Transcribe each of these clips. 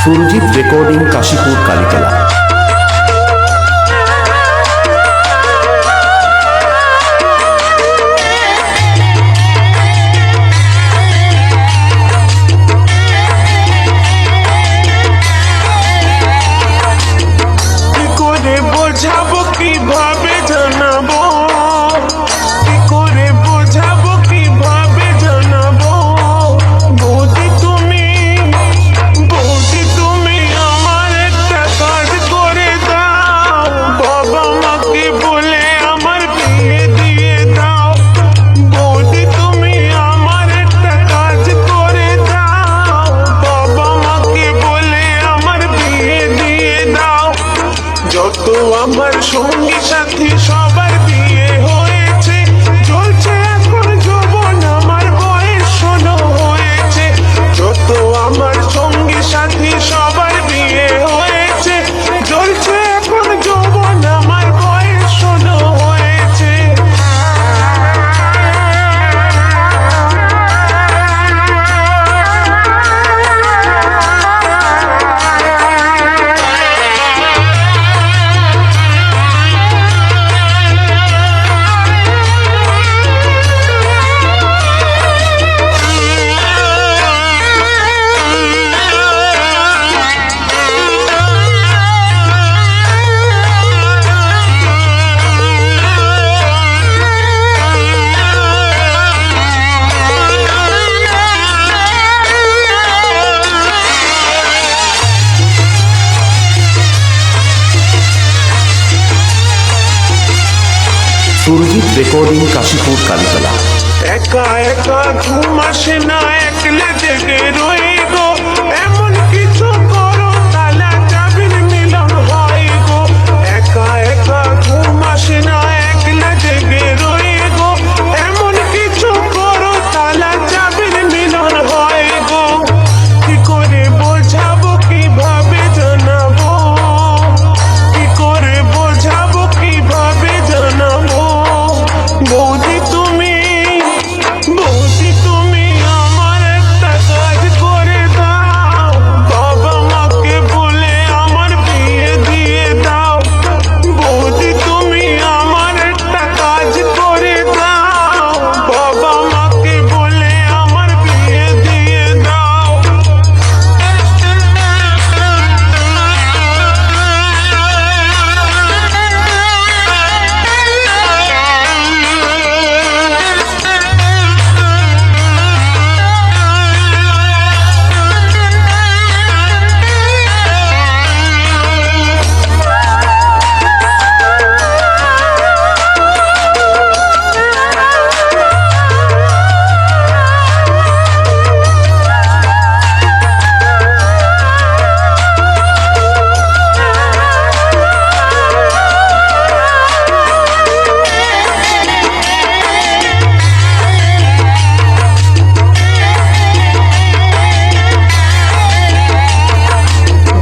Surajit recording, Kashipur, Kalitala. বোঝাবো কিভাবে জানাবো, কি করে বোঝাবো কিভাবে জানাবো। বৌদি তুমি আমার একটা কাজ করে দাও, বাবা মাকে বলে আমার বিয়ে দিয়ে দাও। বৌদি তুমি আমার একটা কাজ করে দাও, বাবা মাকে বলে আমার বিয়ে দিয়ে দাও। যত আমার সঙ্গী সাথী সবার বিয়ে হয়েছে, চলছে এখন যৌবন, আমার বয়স 16 হয়েছে। যত আমার সঙ্গী সাথী সবার বিয়ে হয়েছে, চলছে এখন যৌবন, আমার বয়স 16 হয়েছে। সুরজিৎ রেকর্ডিং, কাশীপুর, কালীতলা। একা একা ঘুম আসে না, একলে জেগে রই গো। এমন কিছু করো তালা চাবির মিলন হয় গো। একা একা ঘুম আসে না, একলে জেগে রই গো। এমন কিছু করো তালা চাবির মিলন হয় গো। কি করে বোঝাবো কিভাবে জানাবো, কি করে বোঝাবো কিভাবে জানাবো। বৌদি তুমি আমার একটা কাজ করে দাও, বাবা মাকে বলে আমার বিয়ে দিয়ে দাও। বৌদি তুমি আমার একটা কাজ করে দাও, বাবা মাকে বলে আমার বিয়ে দিয়ে দাও।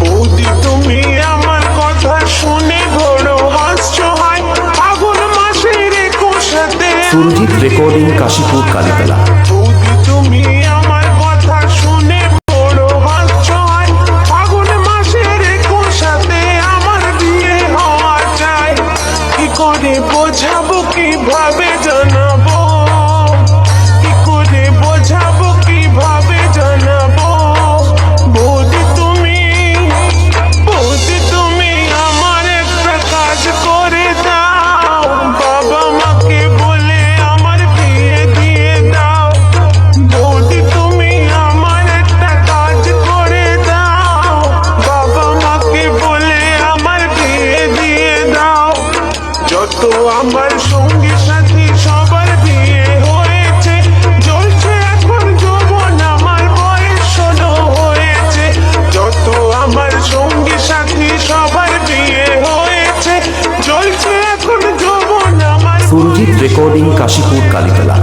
বৌদি তুমি আমার কথা শুনে বড় হাসছো, হয় ফাগুন মাসের 21-তে। সুরজিৎ রেকর্ডিং, কাশীপুর, কালীতলা। বৌদি তুমি আমার কথা শুনে বড় হাসছো, হয় ফাগুন মাসের 21-তে আমার বিয়ে হওয়া চাই। কি করে বোঝাবো কিভাবে জানাবো, কি করে বোঝাবো কিভাবে জানাবো। বৌদি তুমি আমার একটা কাজ করে দাও, বাবা মাকে বলে আমার বিয়ে দিয়ে দাও। বৌদি তুমি আমার একটা কাজ করে দাও, বাবা মাকে বলে আমার বিয়ে দিয়ে দাও। যত আমার সঙ্গী সাথী সবার বিয়ে হয়েছে, চলছে এখন যৌবন, আমার বয়স 16 হয়েছে। যত আমার সঙ্গী সাথী সবার বিয়ে হয়েছে, চলছে এখন যৌবন, আমার সুরজিৎ রেকর্ডিং, কাশীপুর, কালীতলা।